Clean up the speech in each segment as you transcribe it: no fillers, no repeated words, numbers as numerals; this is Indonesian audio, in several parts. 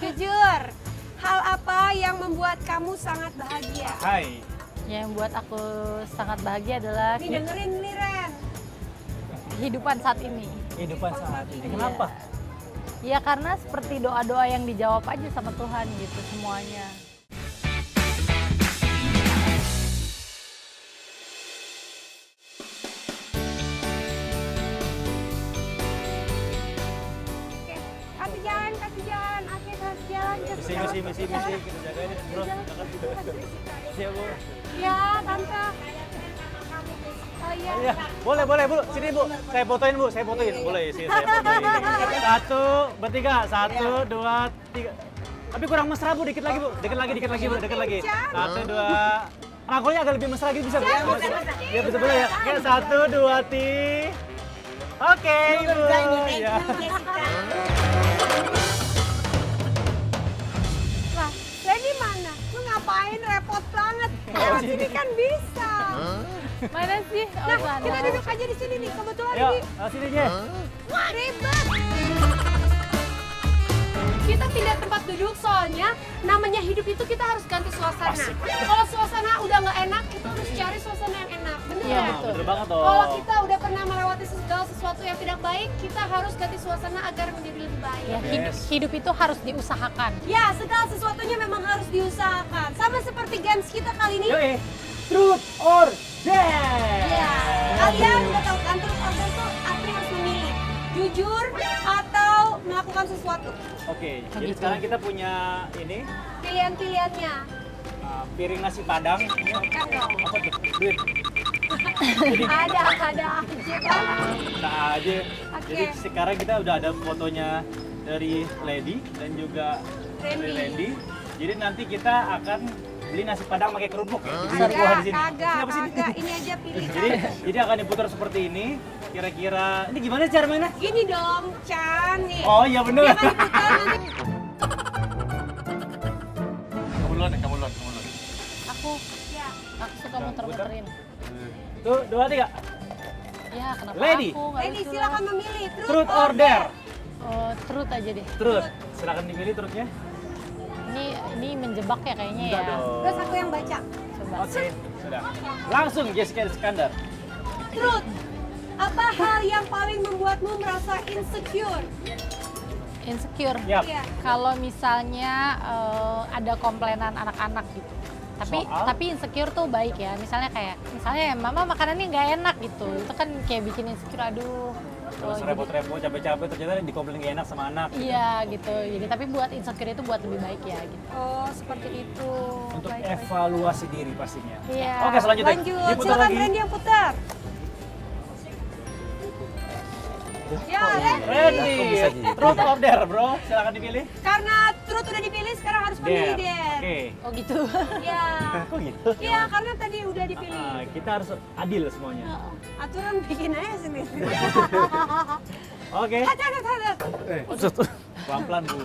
Jujur, hal apa yang membuat kamu sangat bahagia? Hai. Yang buat aku sangat bahagia adalah Nih dengerin nih Ren. kehidupan saat ini. Kehidupan saat ini. Iya. Kenapa? Ya karena seperti doa-doa yang dijawab aja sama Tuhan gitu semuanya. Oke, kasih jalan, kasih jalan. Oke, kasih jalan. Misi. Kita jagain ya, bro. Iya, Bu. Ya, tante. Oh iya. Iya, boleh, Bu. Sini, Bu. Saya fotoin, Bu. Boleh, sini saya fotoin. Satu, bertiga. 1, 2, 3. Tapi kurang mesra, Bu. Dikit lagi, Bu. Dikit lagi. 1, 2. Rangkulnya agak lebih mesra gitu bisa, Bu? Iya, betul boleh ya. Oke, 1, 2, 3. Oke, Ibu. Ya. Lah, Lenny mana? Lu ngapain repot banget? Lewat sini kan bisa. Mana sih? Oh, Nah, sana. kita duduk aja di sini nih. Kebetulan Ayo, ini. sini, Je. Wah, ribet. Kita pindah tempat duduk soalnya namanya hidup itu kita harus ganti suasana. Kalau suasana udah nggak enak, kita harus cari suasana yang enak. Bener Iya, ya? betul. Bener banget dong. Kalau kita udah pernah melewati segala sesuatu yang tidak baik, kita harus ganti suasana agar menjadi lebih baik. Ya, hidup itu harus diusahakan. Ya, segala sesuatunya memang harus diusahakan. Sama seperti games kita kali ini. Yoi. Truth or Dare. Ya, kalian udah tahu kan truth or dare itu artinya harus memilih jujur atau melakukan sesuatu. Oke, jadi Gitu. sekarang kita punya ini Pilihan-pilihannya. piring nasi padang. Ini Kan dong. apa tuh? Duit. Ada aja kan. Nah aja. Oke. Jadi sekarang kita udah ada fotonya dari Lady dan juga dari Randy. Randy. Jadi nanti kita akan beli nasi padang pakai kerupuk ya. Di Kagak, buah di sini. kagak, Kenapa sini? kagak. Ini aja pilihan. Jadi akan diputar seperti ini. Kira-kira ini gimana cara mainnya? Gini dong, Chan nih. Oh iya bener. Dia kan diputar nanti. Kamu duluan. Aku Ya. suka muter-muterin. Tuh, 2, 3. Ya, kenapa Lady. aku nggak Lady, lucu silakan lah. memilih. Truth or dare? Oh, truth aja deh. Truth. Silakan dipilih truthnya. Ini menjebak ya kayaknya ya. Enggak dong. Terus aku yang baca. Coba. Oke, sudah. Langsung Jessica Iskandar. Truth. Apa hal yang paling membuatmu merasa insecure? Insecure. Yap. Iya. Kalau misalnya ada komplainan anak-anak gitu. Soal? Tapi insecure tuh baik ya. Misalnya mama makanannya nggak enak gitu. Itu kan kayak bikin insecure, aduh. Terus jadi- repot-repot, capek-capek, ternyata dikomplain gak enak sama anak. Iya gitu. Jadi tapi buat insecure itu buat lebih baik ya gitu. Oh, seperti itu. Untuk Baik, baik. evaluasi diri pastinya. Iya. Oke, selanjutnya. Lanjut, Diputar silakan lagi. Randy yang putar. Ya, Randy, truth or dare, bro? Silakan dipilih. Karena truth udah dipilih, sekarang harus memilih Dare. dare. Oke. Oh gitu. Ya. Kok gitu? Iya, karena tadi udah dipilih. Kita harus adil semuanya. Aturan bikin aja sendiri. Oke. Hati-hati. Pelan-pelan, Bu.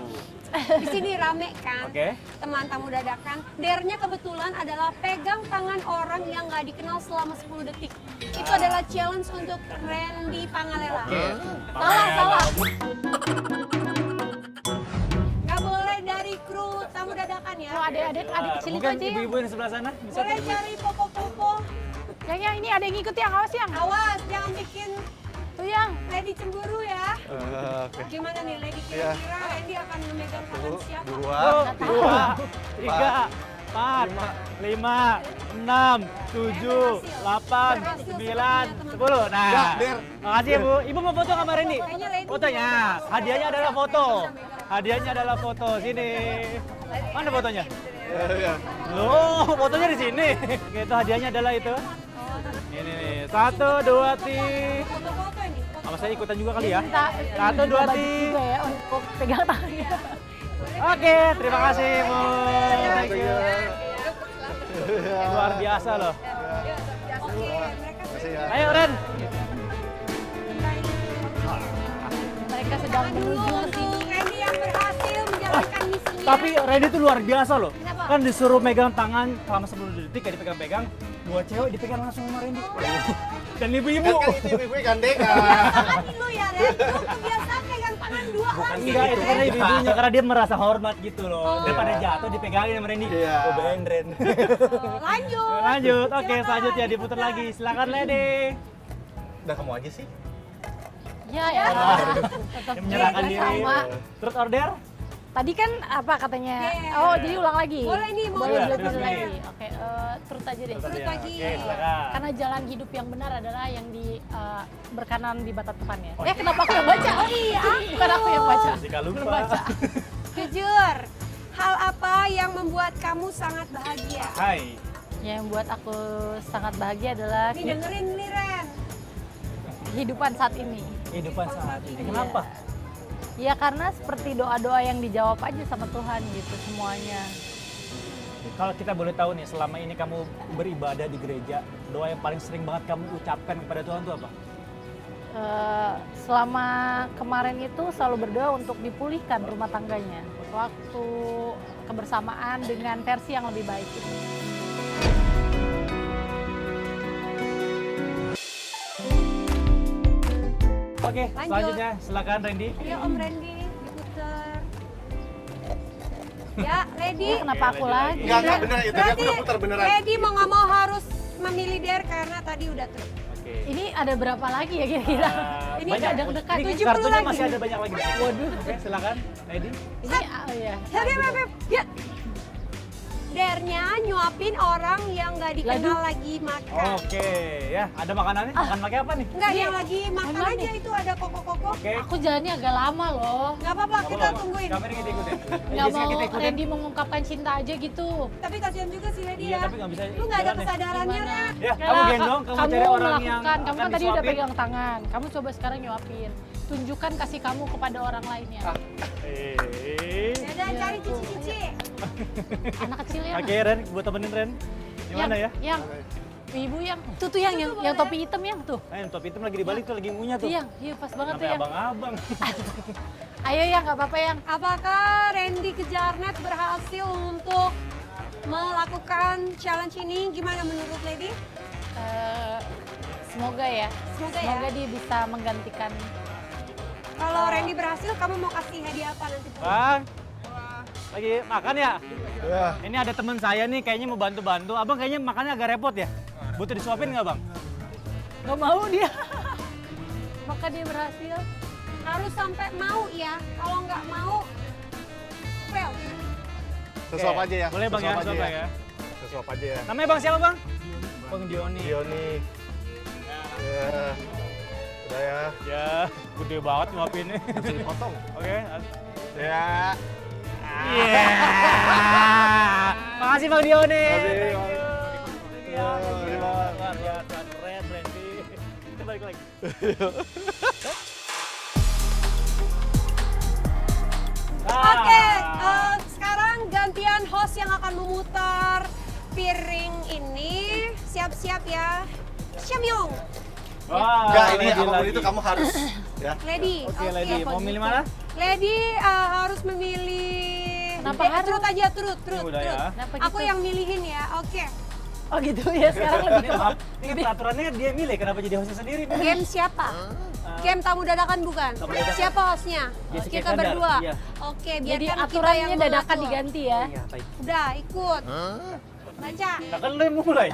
Di sini rame kan? Oke. Teman tamu dadakan. Dare-nya kebetulan adalah pegang tangan orang yang nggak dikenal selama 10 detik. Itu adalah challenge untuk Randy Pangalela. Oke. Salah. Nggak boleh dari kru tamu dadakan ya. Oh, adik kecil itu Mungkin aja ya. ibu-ibu yang di sebelah sana bisa Boleh cari popo-popo. Yang ini ada yang ngikut yang awas yang. Awas, jangan bikin Tuh yang. Lady cemburu ya. Oke. Gimana nih Lady, kira-kira Randy akan memegang tangan siapa? 2, 3, 4, 5, 6, 7, 8, 9, 10. Nah, makasih ya Bu. Ibu mau foto sama Randy? Kayaknya Randy Fotonya, hadiahnya adalah foto. Hadiahnya adalah foto. Sini. Mana fotonya? Loh, fotonya di sini. Oke, itu hadiahnya adalah itu. Ini nih. 1, 2, 3. Foto-foto ini. Sama saya ikutan juga kali ya. Minta 1, 2, budget 3. juga ya untuk pegang tangannya. Oke, terima kasih Bu. Thank you. Luar biasa loh. Oke, mereka Ayo Ren. Mereka sedang dulu menuju ke untuk sini. Randy yang berhasil menjalankan misinya. Tapi Randy itu luar biasa loh. Kenapa? Kan disuruh megang tangan selama 10 detik, kayak dipegang-pegang. Dua cewek dipegang langsung sama Randy. Dan ibu-ibu. Kan itu ibu-ibu gandengan. Kebiasaan lu ya, Ren. Lu kebiasaan pegang tangan berdua Bukan kan? kayak Enggak, gitu. itu karena ibu-ibunya, karena dia merasa hormat gitu loh. Oh. Daripada jatuh dipegangin sama Randy. Iya. Oh, beneran. Lanjut. Lanjut, oke Silakan, selanjutnya diputar lagi. Silakan Lady. Udah kamu aja sih. Ya ya. Tetap Yang menyerahkan juga diri. sama. Terus order? Tadi kan apa katanya? Yeah. Oh, jadi ulang lagi. Boleh nih, mau Boleh Iya, boleh terus pilih nih. lagi. Oke, terus aja deh. Terus ya. lagi. Oke, silakan. Karena jalan hidup yang benar adalah yang di berkanan di batas Tuhan ya. Oh, Kenapa aku yang baca? Oh iya, bukan aku yang baca. Jika lupa. Belum baca. Jujur, hal apa yang membuat kamu sangat bahagia? Hai. Yang membuat aku sangat bahagia adalah Nih dengerin nih Ren. kehidupan saat ini. Kehidupan saat ini. Iya. Kenapa? Ya karena seperti doa-doa yang dijawab aja sama Tuhan gitu semuanya. Kalau kita boleh tahu nih, selama ini kamu beribadah di gereja, doa yang paling sering banget kamu ucapkan kepada Tuhan itu apa? Selama kemarin itu selalu berdoa untuk dipulihkan rumah tangganya. Waktu kebersamaan dengan versi yang lebih baik. Oke, Lanjut. selanjutnya silakan Randy. Ayo Om Randy, diputer. Ya, ready? Kenapa aku Randy lagi? Enggak bener itu. Tadi aku udah putar beneran. Ready mau nggak mau harus memilih Der karena tadi udah tuh. Oke. Ini ada berapa lagi ya kira-kira? Ini banyak. udah deg-degan. Ini 70 kartunya lagi. masih ada banyak lagi. Waduh. Oke, silakan Randy. Ini oh ya. Beb. Ya. Dernya nyuapin orang yang nggak dikenal lagi makan. Oke, ya. Ada makanannya? Makan pakai apa nih? Enggak, Iya. yang lagi makan Mana aja nih? itu ada koko-koko. Oke. Aku jalannya agak lama loh. Nggak apa-apa, Nggak kita apa-apa. tungguin. Kamera kita ikutin. Nggak Jessica, mau kita ikutin. Randy mengungkapkan cinta aja gitu. Tapi kasihan juga sih Lady Iya, ya. tapi nggak bisa Lu nggak ada jalan deh. kesadarannya, Gimana? Ren. Ya, Oke kamu lah, gendong, kamu kamu cari orang yang melakukan. Kamu akan kan tadi udah disuapin. pegang tangan. Kamu coba sekarang nyuapin. Tunjukkan kasih kamu kepada orang lainnya. Dadah, cari cici-cici. Anak kecil ya. Oke, Ren, buat temenin Ren. Gimana ya? Yang ibu yang tuh yang topi hitam yang tuh. Yang topi hitam lagi dibalik tuh, lagi ngunyah tuh. Tuh yang, iya pas banget tuh Sampai yang. abang-abang. Ayo yang nggak apa-apa yang. Apakah Randy Kejarnet berhasil untuk melakukan challenge ini? Gimana menurut Lady? Semoga ya. Semoga ya. Semoga dia bisa menggantikan. Kalau Randy berhasil, kamu mau kasih hadiah apa nanti? Bang, lagi makan ya? Ya. Ini ada teman saya nih, kayaknya mau bantu-bantu. Abang kayaknya makannya agak repot ya? Butuh disuapin nggak bang? Nggak mau dia. Maka dia berhasil. Harus sampai mau ya. Kalau nggak mau, fail. Sesuap Oke, aja ya. Boleh bang ya, Sesuap aja suap ya. Sesuap aja ya. Namanya bang siapa bang? Bang Dioni. Dioni. Ya. Udah ya. Ya, gede banget nyuapinnya. Langsung dipotong. Oke. Ya. Iya. Makasih Bang Dioni. Makasih, Thank you. Bang. Ya, Makasih, Bang. luar biasa, keren Randy. Kita balik lagi. Oke, sekarang gantian host yang akan memutar piring ini. Siap-siap ya. Syamyong, Wah, Enggak, ini lagi apapun lagi. itu kamu harus ya. Lady. Oke, Lady. apa Mau gitu? milih mana? Lady harus memilih. Kenapa harus? Turut aja, turut. Ini udah ya. Kenapa Aku gitu? yang milihin ya. Oke. Oh gitu ya sekarang Ini lebih maaf, ini peraturannya dia milih, kenapa jadi hostnya sendiri? Game siapa? Game tamu dadakan bukan? Tamu dadakan. Siapa hostnya? Jessica Kita Iskandar, berdua. iya. Oke, Jadi biarkan kita aturannya yang dadakan mengatur. diganti ya. Iya, baik. Udah, ikut. Baca. Nah kan lu yang mulai.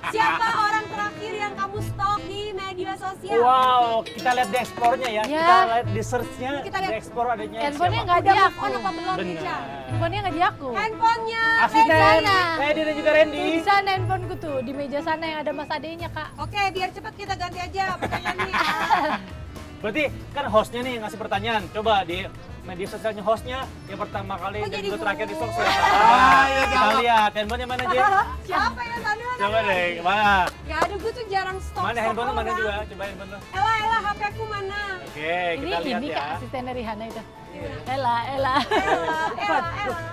Siapa orang terakhir yang kamu stalk di media sosial? Wow, kita lihat di explore-nya ya. Ya. Kita lihat di search-nya, Kita di lihat. explore adanya Handphonenya siapa. nggak Udah di move aku. on apa belum, Benar. Ica? Handphonenya nggak di aku. Handphonenya Asisten, Reza. Lady dan juga Randy. Tuh di sana handphoneku tuh di meja sana yang ada Mas Adenya kak. Oke, biar cepat kita ganti aja pertanyaannya. Berarti kan hostnya nih yang ngasih pertanyaan. Coba di media sosialnya hostnya yang pertama kali Kok dan jadi juga terakhir di ngomong? sosial. iya, Kita lihat handphonenya mana aja. Siapa yang tadi? Coba deh, mana? Gak ada, gue tuh jarang stalk. Mana handphone mana orang. juga? Coba handphone lu. Ella, HP aku mana? Oke, Ini kita lihat ini ya. kak asisten dari Hana itu. Iya. Ella. Ella.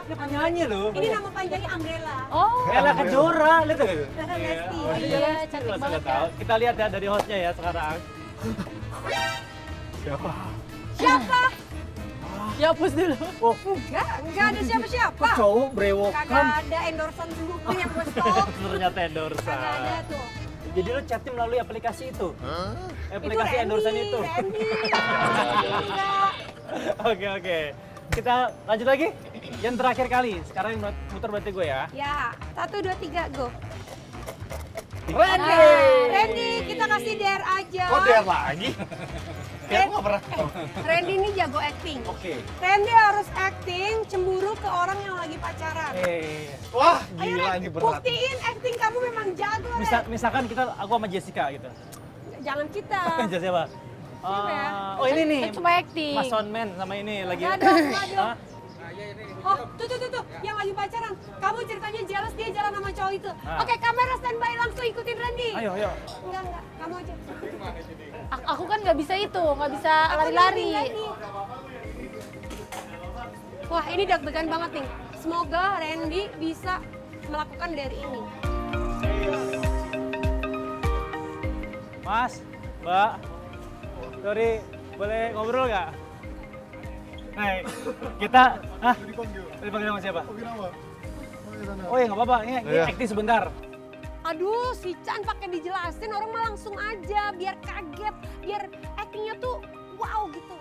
Dia penyanyi loh. Ini nama panjangnya Umbrella. Oh. Ella Kejora, lihat tuh. Lesti. Oh iya cantik Jelas banget nggak tahu. ya. Kita lihat ya dari hostnya ya sekarang. Siapa? Siapa? Ya hapus dulu. Oh, Enggak ada siapa-siapa. cowok brewokan. Kagak ada endorsean semua yang gue stalk. Ternyata endorse. Kagak ada tuh. Jadi lo chatnya melalui aplikasi itu? Aplikasi Randy, endorsean itu? Randy. Oke. Kita lanjut lagi. Yang terakhir kali. Sekarang yang muter berarti gue ya. Ya, 1, 2, 3, go. Randy! Randy, kita kasih dare aja. Kok dia lagi? Kayak aku nggak pernah. Randy ini jago acting. Oke. Randy harus acting cemburu ke orang yang lagi pacaran. Wah, Ayo, gila Ren, ini berat. buktiin acting kamu memang jago, Ren. Misalkan aku sama Jessica gitu. Jangan kita. Siapa? Siapa ya? Oh ini nih. Itu cuma acting. Mas Soundman sama ini lagi. Nggak ada. Hah? Oh, tuh, yang lagi pacaran. Kamu ceritanya jealous dia jalan sama cowok itu. Ah. Oke, kamera standby langsung ikutin Randy. Ayo. Enggak, kamu aja. Aku kan nggak bisa itu, nggak bisa Aku lari-lari. nemenin Randy. Wah, ini deg-degan banget nih. Semoga Randy bisa melakukan dari ini. Mas, Mbak. Sorry, boleh ngobrol nggak? Hai, kita, dipanggil sama siapa? Oh ya nggak apa-apa, ini Iya. acting sebentar. Aduh, si Chan pakai dijelasin, orang mah langsung aja biar kaget, biar actingnya tuh wow gitu.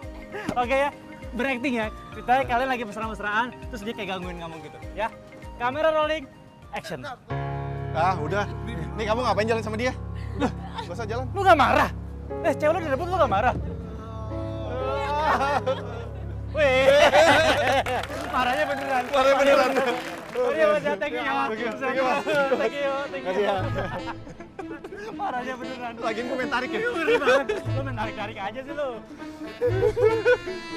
Oke ya, berakting ya. Kita kalian lagi mesra-mesraan, terus dia kayak gangguin ngomong gitu, ya. Kamera rolling, action. Ah, udah. Nih kamu ngapain jalan sama dia? Udah, gak usah jalan. Lu nggak marah? Cewek lu di depan lu nggak marah? Wih, marahnya beneran. Marahnya beneran. Iya mas, ya, thank you ya. Thank you, Mas. Thank you. Makasih ya. Marahnya beneran. Lagian gue main tarik ya. Ngeri banget. Lu main tarik-tarik aja sih lu.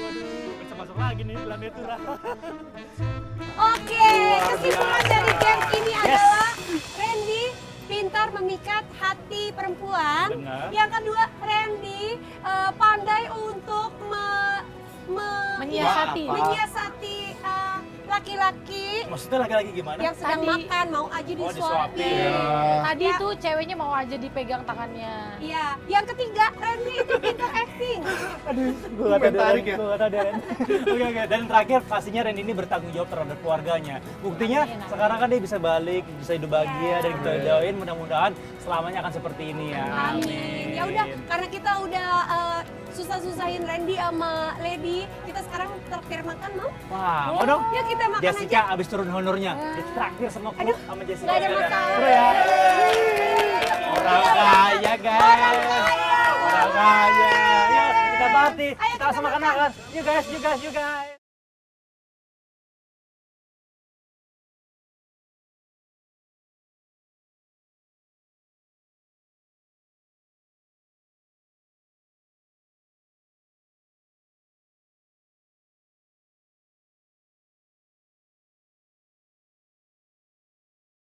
Waduh, bisa masuk lagi nih Land itu lah. Oke, kesimpulan dari game ini adalah Randy pintar memikat hati perempuan. Benar. Yang kedua, Randy pandai untuk Menyiasati. menyiasati laki-laki Maksudnya laki-laki gimana? yang sedang Tadi- makan mau aja disuapin. disuapin. Tadi Ya. tuh ceweknya mau aja dipegang tangannya. Iya, yang ketiga Randy itu pintar acting. Gue Main tarik ya? Gue gak tau Deren. Oke. Dan terakhir pastinya Randy ini bertanggung jawab terhadap keluarganya. Buktinya Amin. sekarang kan dia bisa balik, bisa hidup bahagia dan kita doain mudah-mudahan selamanya akan seperti ini ya. Amin. Ya udah, karena kita udah susah-susahin Randy sama Lady, kita sekarang traktir makan mau? Wah, mau dong? Ya kita makan Jessica aja. abis turun honornya, ditraktir sama kru Aduh, sama Jessica. nggak ada masalah. Seru ya. Orang kaya guys. Orang kaya. Yuk kita party. Ayo Kita kita sama makan. You guys.